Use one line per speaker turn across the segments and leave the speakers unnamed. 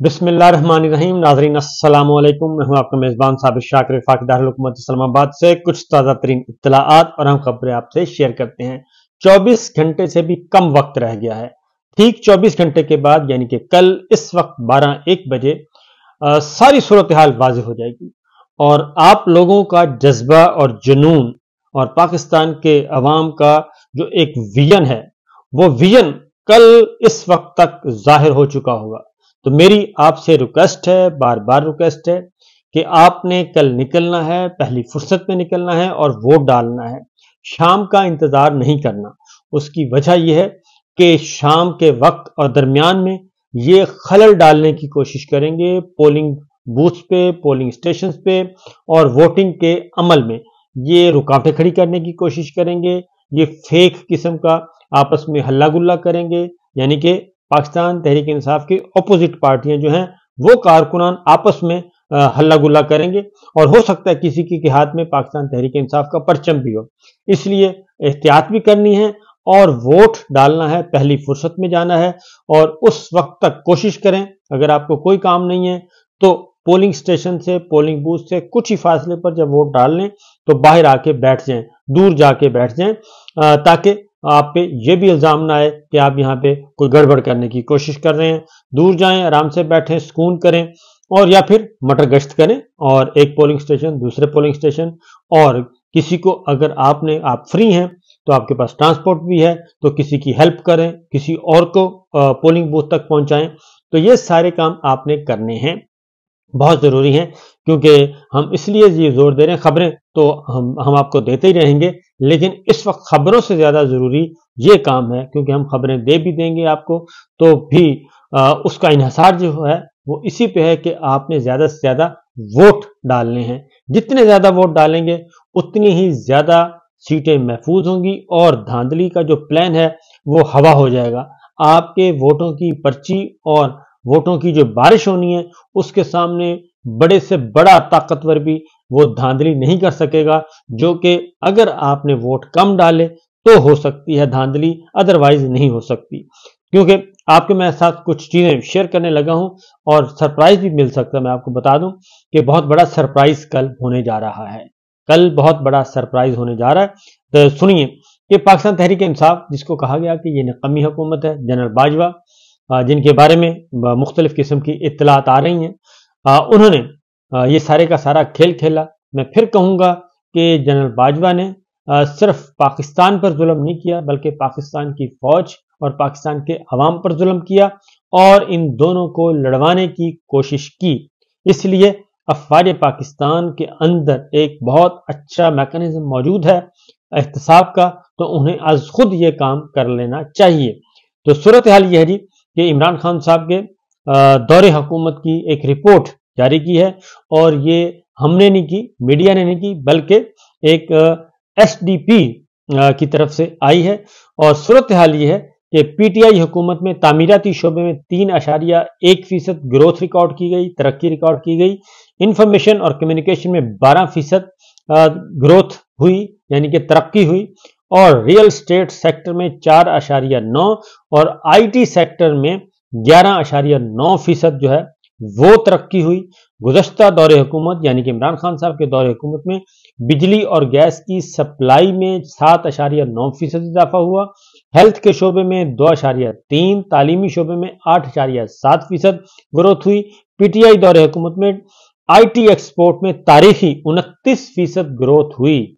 बिस्मिल्लाहिर्रहमानिर्रहीम। नाज़रीन अस्सलाम वालेकुम। मैं हूं आपका मेज़बान साबिर शाकिर वफाकी दारुल हुकूमत इस्लामाबाद से कुछ ताज़ा तरीन इत्तलाआत और अहम खबरें आपसे शेयर करते हैं। 24 घंटे से भी कम वक्त रह गया है। ठीक 24 घंटे के बाद यानी कि कल इस वक्त 12-1 बजे सारी सूरत हाल वाज़ेह हो जाएगी और आप लोगों का जज्बा और जुनून और पाकिस्तान के अवाम का जो एक विजन है वो विजन कल इस वक्त तक जाहिर हो चुका होगा। तो मेरी आपसे रिक्वेस्ट है, बार बार रिक्वेस्ट है कि आपने कल निकलना है, पहली फुर्सत में निकलना है और वोट डालना है। शाम का इंतजार नहीं करना। उसकी वजह यह है कि शाम के वक्त और दरमियान में ये खलल डालने की कोशिश करेंगे पोलिंग बूथ्स पे, पोलिंग स्टेशंस पे और वोटिंग के अमल में ये रुकावटें खड़ी करने की कोशिश करेंगे। ये फेक किस्म का आपस में हल्ला गुल्ला करेंगे, यानी कि पाकिस्तान तहरीक इंसाफ की अपोजिट पार्टियां जो हैं वो कारकुनान आपस में हल्ला गुल्ला करेंगे और हो सकता है किसी के हाथ में पाकिस्तान तहरीक इंसाफ का परचम भी हो। इसलिए एहतियात भी करनी है और वोट डालना है, पहली फुर्सत में जाना है और उस वक्त तक कोशिश करें। अगर आपको कोई काम नहीं है तो पोलिंग स्टेशन से, पोलिंग बूथ से कुछ ही फासले पर जब वोट डाल लें तो बाहर आके बैठ जाएं, दूर जाके बैठ जाएं, ताकि आप पे ये भी इल्जाम ना आए कि आप यहाँ पे कोई गड़बड़ करने की कोशिश कर रहे हैं। दूर जाएं, आराम से बैठें, सुकून करें और या फिर मटर गश्त करें और एक पोलिंग स्टेशन दूसरे पोलिंग स्टेशन। और किसी को अगर आप फ्री हैं तो आपके पास ट्रांसपोर्ट भी है तो किसी की हेल्प करें, किसी और को पोलिंग बूथ तक पहुंचाएं। तो ये सारे काम आपने करने हैं, बहुत जरूरी है, क्योंकि हम इसलिए ये जोर दे रहे हैं। खबरें तो हम आपको देते ही रहेंगे, लेकिन इस वक्त खबरों से ज्यादा जरूरी ये काम है, क्योंकि हम खबरें दे भी देंगे आपको तो भी उसका इन्हिसार जो है वो इसी पे है कि आपने ज्यादा से ज्यादा वोट डालने हैं। जितने ज्यादा वोट डालेंगे उतनी ही ज्यादा सीटें महफूज होंगी और धांधली का जो प्लान है वो हवा हो जाएगा। आपके वोटों की पर्ची और वोटों की जो बारिश होनी है उसके सामने बड़े से बड़ा ताकतवर भी वो धांधली नहीं कर सकेगा, जो कि अगर आपने वोट कम डाले तो हो सकती है धांधली, अदरवाइज नहीं हो सकती। क्योंकि आपके मेरे साथ कुछ चीजें शेयर करने लगा हूं और सरप्राइज भी मिल सकता है। मैं आपको बता दूं कि बहुत बड़ा सरप्राइज कल होने जा रहा है। कल बहुत बड़ा सरप्राइज होने जा रहा है। तो सुनिए कि पाकिस्तान तहरीक इंसाफ, जिसको कहा गया कि ये निकम्मी हुकूमत है, जनरल बाजवा जिनके बारे में मुख्तलिफ किस्म की इत्तलात आ रही हैं, उन्होंने ये सारे का सारा खेल खेला। मैं फिर कहूँगा कि जनरल बाजवा ने सिर्फ पाकिस्तान पर जुल्म नहीं किया, बल्कि पाकिस्तान की फौज और पाकिस्तान के अवाम पर जुल्म किया और इन दोनों को लड़वाने की कोशिश की। इसलिए अफवाज पाकिस्तान के अंदर एक बहुत अच्छा मैकेनिज्म मौजूद है एहतसाब का, तो उन्हें आज खुद ये काम कर लेना चाहिए। तो सूरत हाल यह है जी कि इमरान खान साहब के दौरे हुकूमत की एक रिपोर्ट जारी की है और ये हमने नहीं की, मीडिया ने नहीं की, बल्कि एक SDP की तरफ से आई है। और सूरत हाल ये है कि PTI हुकूमत में तामीराती शोबे में 3.1% ग्रोथ रिकॉर्ड की गई, तरक्की रिकॉर्ड की गई। इंफॉर्मेशन और कम्युनिकेशन में 12% ग्रोथ हुई, यानी कि तरक्की हुई। और रियल स्टेट सेक्टर में 4.9 और IT सेक्टर में 11.9% जो है वो तरक्की हुई। गुज़श्ता दौरे हुकूमत यानी कि इमरान खान साहब के दौरे हुकूमत में बिजली और गैस की सप्लाई में 7.9% इजाफा हुआ। हेल्थ के शोबे में 2.3, तालीमी शोबे में 8.7% ग्रोथ हुई। PTI दौरे हुकूमत में IT एक्सपोर्ट में तारीखी 29% ग्रोथ हुई।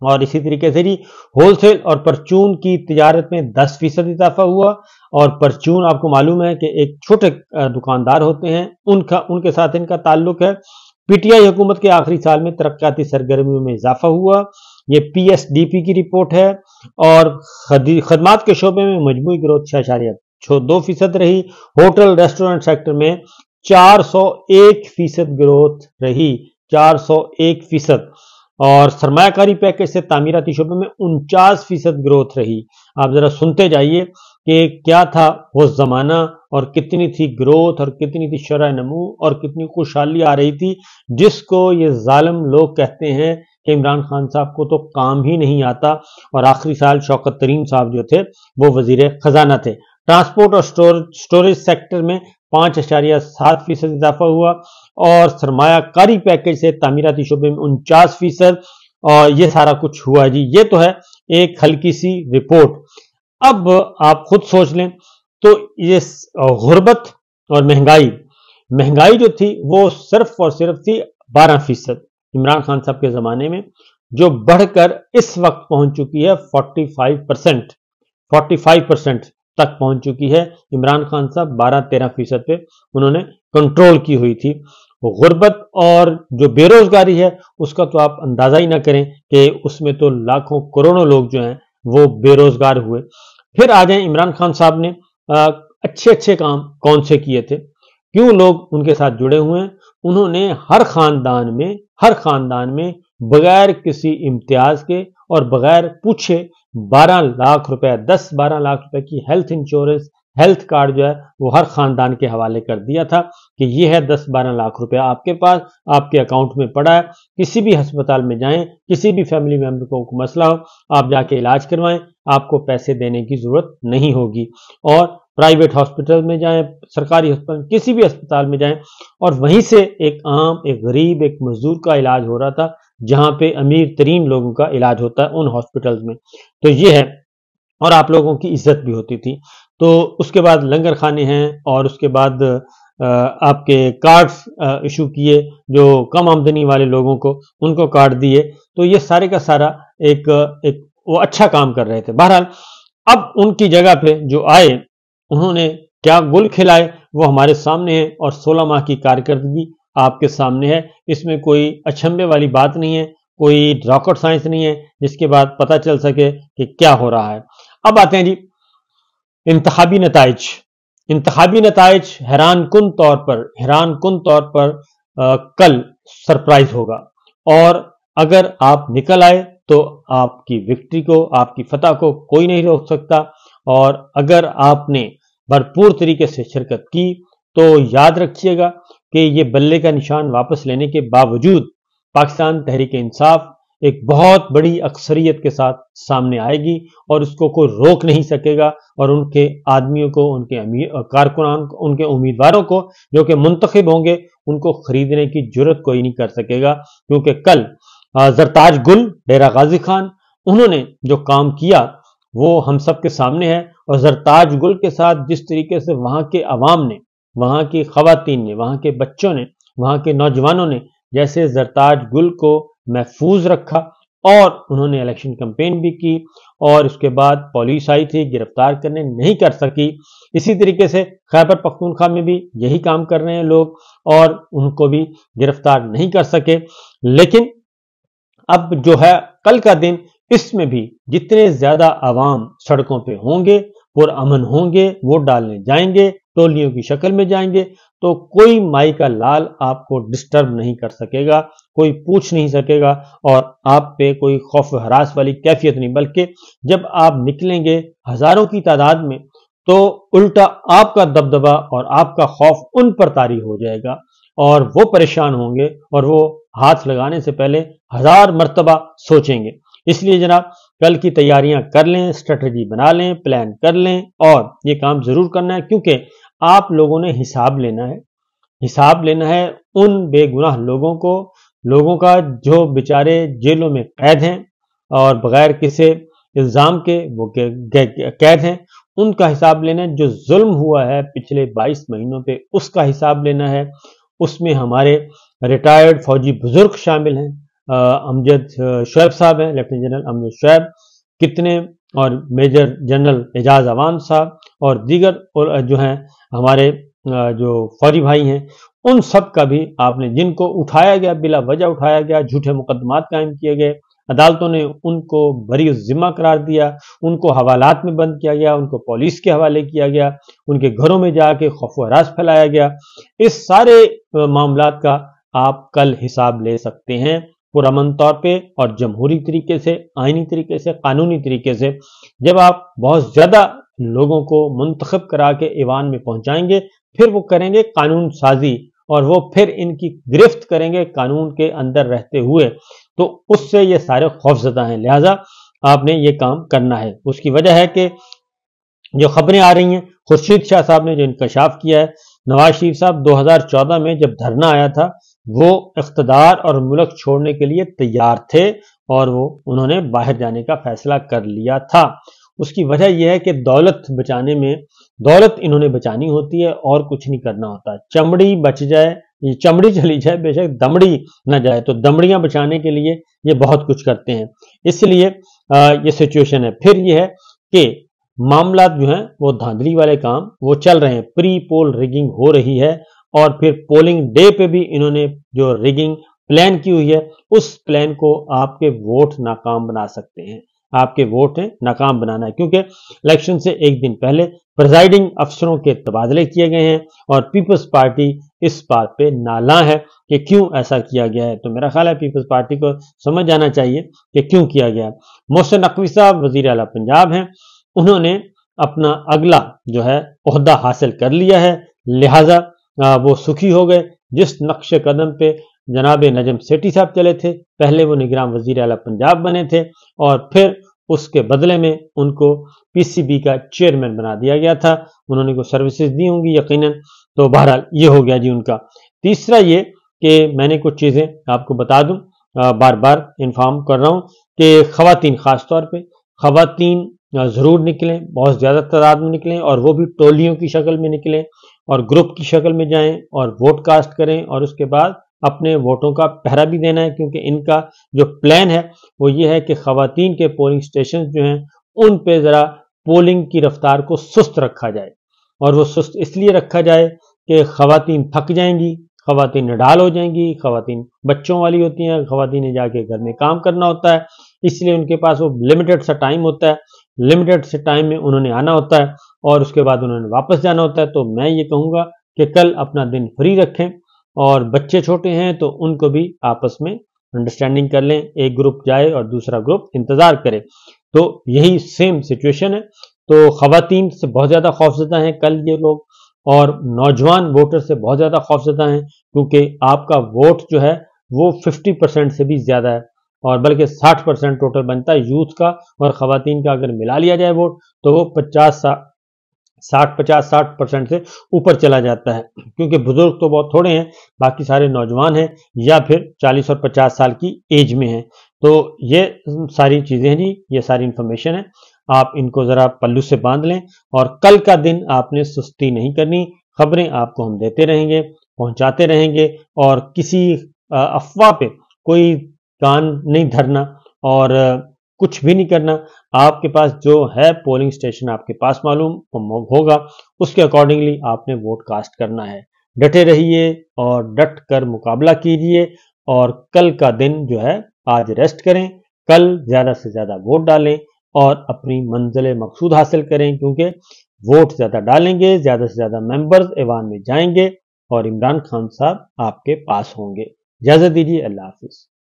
और इसी तरीके से जी होलसेल और परचून की तिजारत में 10% इजाफा हुआ। और परचून आपको मालूम है कि एक छोटे दुकानदार होते हैं, उनके साथ इनका ताल्लुक है। PTI हुकूमत के आखिरी साल में तरक्याती सरगर्मियों में इजाफा हुआ। ये PSDP की रिपोर्ट है। और खदमात के शोबे में मजमूई ग्रोथ 6.2% रही। होटल रेस्टोरेंट सेक्टर में 401% ग्रोथ रही, 401%। और सरमायाकारी पैकेज से तामीराती शोबे में 49% ग्रोथ रही। आप जरा सुनते जाइए कि क्या था वो जमाना और कितनी थी ग्रोथ और कितनी थी शरह नमू और कितनी खुशहाली आ रही थी, जिसको ये जालिम लोग कहते हैं कि इमरान खान साहब को तो काम ही नहीं आता। और आखिरी साल शौकत तरीन साहब जो थे वो वजीर खजाना थे। ट्रांसपोर्ट और स्टोरेज सेक्टर में 5.7% इजाफा हुआ, और सरमाया कारी पैकेज से तामीराती शोबे में 49%, और ये सारा कुछ हुआ जी। ये तो है एक हल्की सी रिपोर्ट। अब आप खुद सोच लें, तो ये गुर्बत और महंगाई जो थी वो सिर्फ और सिर्फ थी 12% इमरान खान साहब के ज़माने में, जो बढ़कर इस वक्त पहुंच चुकी है 45% तक पहुंच चुकी है। इमरान खान साहब 12-13% पे उन्होंने कंट्रोल की हुई थी। गुर्बत और जो बेरोजगारी है उसका तो आप अंदाजा ही ना करें कि उसमें तो लाखों करोड़ों लोग जो हैं वो बेरोजगार हुए। फिर आ जाए इमरान खान साहब ने अच्छे अच्छे काम कौन से किए थे, क्यों लोग उनके साथ जुड़े हुए हैं। उन्होंने हर खानदान में बगैर किसी इम्तियाज के और बगैर पूछे 12 लाख रुपए, 10-12 लाख रुपए की हेल्थ इंश्योरेंस, हेल्थ कार्ड जो है वो हर खानदान के हवाले कर दिया था कि ये है 10-12 लाख रुपया आपके पास, आपके अकाउंट में पड़ा है। किसी भी अस्पताल में जाएं, किसी भी फैमिली मेंबर को मसला हो, आप जाके इलाज करवाएं, आपको पैसे देने की जरूरत नहीं होगी। और प्राइवेट हॉस्पिटल में जाएं, सरकारी अस्पताल, किसी भी अस्पताल में जाएं, और वहीं से एक आम, एक गरीब, एक मजदूर का इलाज हो रहा था, जहां पे अमीर तरीन लोगों का इलाज होता है उन हॉस्पिटल्स में। तो ये है, और आप लोगों की इज्जत भी होती थी। तो उसके बाद लंगर खाने हैं, और उसके बाद आपके कार्ड्स इशू किए, जो कम आमदनी वाले लोगों को उनको कार्ड दिए। तो ये सारे का सारा एक वो अच्छा काम कर रहे थे। बहरहाल अब उनकी जगह पे जो आए, उन्होंने क्या गुल खिलाए वो हमारे सामने है, और 16 माह की कारकर्दगी आपके सामने है। इसमें कोई अचंभे वाली बात नहीं है, कोई रॉकेट साइंस नहीं है जिसके बाद पता चल सके कि क्या हो रहा है। अब आते हैं जी इंतखाबी नताइज हैरान कुन तौर पर कल सरप्राइज होगा, और अगर आप निकल आए तो आपकी विक्ट्री को, आपकी फतह को कोई नहीं रोक सकता। और अगर आपने भरपूर तरीके से शिरकत की तो याद रखिएगा कि ये बल्ले का निशान वापस लेने के बावजूद पाकिस्तान तहरीक इंसाफ एक बहुत बड़ी अक्सरियत के साथ सामने आएगी, और उसको कोई रोक नहीं सकेगा। और उनके आदमियों को, उनके कारकुनान को, उनके उम्मीदवारों को जो कि मुंतखब होंगे, उनको खरीदने की जुर्रत कोई नहीं कर सकेगा। क्योंकि कल जरताज गुल, डेरा गाजी खान, उन्होंने जो काम किया वो हम सब के सामने है। और जरताज गुल के साथ जिस तरीके से वहां के अवाम ने, वहां की खवातीन ने, वहां के बच्चों ने, वहां के नौजवानों ने जैसे जरताज गुल को महफूज रखा, और उन्होंने इलेक्शन कैंपेन भी की, और उसके बाद पुलिस आई थी, गिरफ्तार करने नहीं कर सकी। इसी तरीके से खैबर पख्तूनख्वा में भी यही काम कर रहे हैं लोग, और उनको भी गिरफ्तार नहीं कर सके। लेकिन अब जो है कल का दिन, इसमें भी जितने ज्यादा आवाम सड़कों पे होंगे, पुरअमन होंगे, वोट डालने जाएंगे, टोलियों की शक्ल में जाएंगे, तो कोई माई का लाल आपको डिस्टर्ब नहीं कर सकेगा, कोई पूछ नहीं सकेगा, और आप पे कोई खौफ हरास वाली कैफियत नहीं। बल्कि जब आप निकलेंगे हजारों की तादाद में, तो उल्टा आपका दबदबा और आपका खौफ उन पर तारी हो जाएगा, और वो परेशान होंगे, और वो हाथ लगाने से पहले 1000 मर्तबा सोचेंगे। इसलिए जनाब कल की तैयारियां कर लें, स्ट्रेटजी बना लें, प्लान कर लें, और ये काम जरूर करना है, क्योंकि आप लोगों ने हिसाब लेना है उन बेगुनाह लोगों का जो बेचारे जेलों में कैद हैं, और बगैर किसी इल्जाम के वो कैद हैं। उनका हिसाब लेना है। जो जुल्म हुआ है पिछले 22 महीनों पे, उसका हिसाब लेना है। उसमें हमारे रिटायर्ड फौजी बुजुर्ग शामिल हैं, अमजद शुएब साहब हैं, लेफ्टिनेंट जनरल अमजद शुएब कितने, और मेजर जनरल एजाज अवान साहब, और दीगर और जो हैं हमारे जो फौजी भाई हैं, उन सब का भी आपने, जिनको उठाया गया, बिला वजह उठाया गया, झूठे मुकदमात कायम किए गए, अदालतों ने उनको बरी जिम्मा करार दिया, उनको हवालात में बंद किया गया, उनको पुलिस के हवाले किया गया, उनके घरों में जाके खौफ हरास फैलाया गया। इस सारे मामलात का आप कल हिसाब ले सकते हैं पुरअमन तौर पे, और जमहूरी तरीके से, आईनी तरीके से, कानूनी तरीके से। जब आप बहुत ज्यादा लोगों को मुंतखब करा के ईवान में पहुंचाएंगे, फिर वो करेंगे कानून साजी, और वो फिर इनकी गिरफ्त करेंगे कानून के अंदर रहते हुए। तो उससे ये सारे खौफजदा हैं, लिहाजा आपने ये काम करना है। उसकी वजह है कि जो खबरें आ रही हैं, खुर्शीद शाह साहब ने जो इंकशाफ किया है, नवाज शरीफ साहब 2014 में जब धरना आया था, वो इख्तिदार और मुल्क छोड़ने के लिए तैयार थे और उन्होंने बाहर जाने का फैसला कर लिया था। उसकी वजह यह है कि दौलत बचाने में, दौलत इन्होंने बचानी होती है और कुछ नहीं करना होता। चमड़ी बच जाए, ये चमड़ी चली जाए बेशक दमड़ी न जाए, तो दमड़ियां बचाने के लिए ये बहुत कुछ करते हैं। इसलिए ये सिचुएशन है। फिर ये है कि मामला जो है वो धांधली वाले काम वो चल रहे हैं, प्री पोल रिगिंग हो रही है और फिर पोलिंग डे पे भी इन्होंने जो रिगिंग प्लान की हुई है, उस प्लान को आपके वोट नाकाम बना सकते हैं। आपके वोट है नाकाम बनाना है, क्योंकि इलेक्शन से एक दिन पहले प्रिजाइडिंग अफसरों के तबादले किए गए हैं और पीपल्स पार्टी इस बात पे नाला है कि क्यों ऐसा किया गया है। तो मेरा ख्याल है पीपल्स पार्टी को समझ जाना चाहिए कि क्यों किया गया। मोहसिन नकवी साहब वजीर आला पंजाब हैं, उन्होंने अपना अगला जो है ओहदा हासिल कर लिया है, लिहाजा वो सुखी हो गए। जिस नक्श कदम पे जनाब नजम सेठी साहब चले थे, पहले वो निगरान वजीर आला पंजाब बने थे और फिर उसके बदले में उनको पीसीबी का चेयरमैन बना दिया गया था। उन्होंने को सर्विसेज दी होंगी यकीनन, तो बहरहाल ये हो गया जी उनका। तीसरा ये कि मैंने कुछ चीज़ें आपको बता दूं, बार बार इन्फॉर्म कर रहा हूं कि खवातीन, खास तौर पे खवातीन ज़रूर निकलें, बहुत ज़्यादा तादाद में निकलें और वो भी टोलियों की शक्ल में निकलें और ग्रुप की शक्ल में जाएं और वोट कास्ट करें और उसके बाद अपने वोटों का पहरा भी देना है, क्योंकि इनका जो प्लान है वो ये है कि खवातीन के पोलिंग स्टेशन जो हैं उन पे ज़रा पोलिंग की रफ्तार को सुस्त रखा जाए। और वो सुस्त इसलिए रखा जाए कि खवातीन थक जाएंगी, खवातीन निढाल हो जाएंगी, खवातीन बच्चों वाली होती हैं, खवातीन ने जाके घर में काम करना होता है, इसलिए उनके पास वो लिमिटेड सा टाइम होता है, लिमिटेड से टाइम में उन्होंने आना होता है और उसके बाद उन्होंने वापस जाना होता है। तो मैं ये कहूँगा कि कल अपना दिन फ्री रखें और बच्चे छोटे हैं तो उनको भी आपस में अंडरस्टैंडिंग कर लें, एक ग्रुप जाए और दूसरा ग्रुप इंतजार करे। तो यही सेम सिचुएशन है। तो खवातीन से बहुत ज़्यादा खौफजदा हैं कल ये लोग, और नौजवान वोटर से बहुत ज़्यादा खौफजदा हैं, क्योंकि आपका वोट जो है वो 50% से भी ज़्यादा है और बल्कि 60% टोटल बनता है यूथ का और खवातीन का। अगर मिला लिया जाए वोट तो वो 50-60% से ऊपर चला जाता है, क्योंकि बुजुर्ग तो बहुत थोड़े हैं, बाकी सारे नौजवान हैं या फिर 40 और 50 साल की एज में हैं। तो ये सारी चीज़ें हैं जी, ये सारी इंफॉर्मेशन है, आप इनको ज़रा पल्लू से बांध लें और कल का दिन आपने सुस्ती नहीं करनी। खबरें आपको हम देते रहेंगे, पहुंचाते रहेंगे और किसी अफवाह पे कोई कान नहीं धरना और कुछ भी नहीं करना। आपके पास जो है पोलिंग स्टेशन आपके पास मालूम होगा, उसके अकॉर्डिंगली आपने वोट कास्ट करना है। डटे रहिए और डट कर मुकाबला कीजिए और कल का दिन जो है आज रेस्ट करें, कल ज़्यादा से ज़्यादा वोट डालें और अपनी मंजिल मकसूद हासिल करें, क्योंकि वोट ज़्यादा डालेंगे, ज़्यादा से ज़्यादा मेंबर्स ऐवान में जाएंगे और इमरान खान साहब आपके पास होंगे। इजाज़त दीजिए, अल्लाह हाफिज़।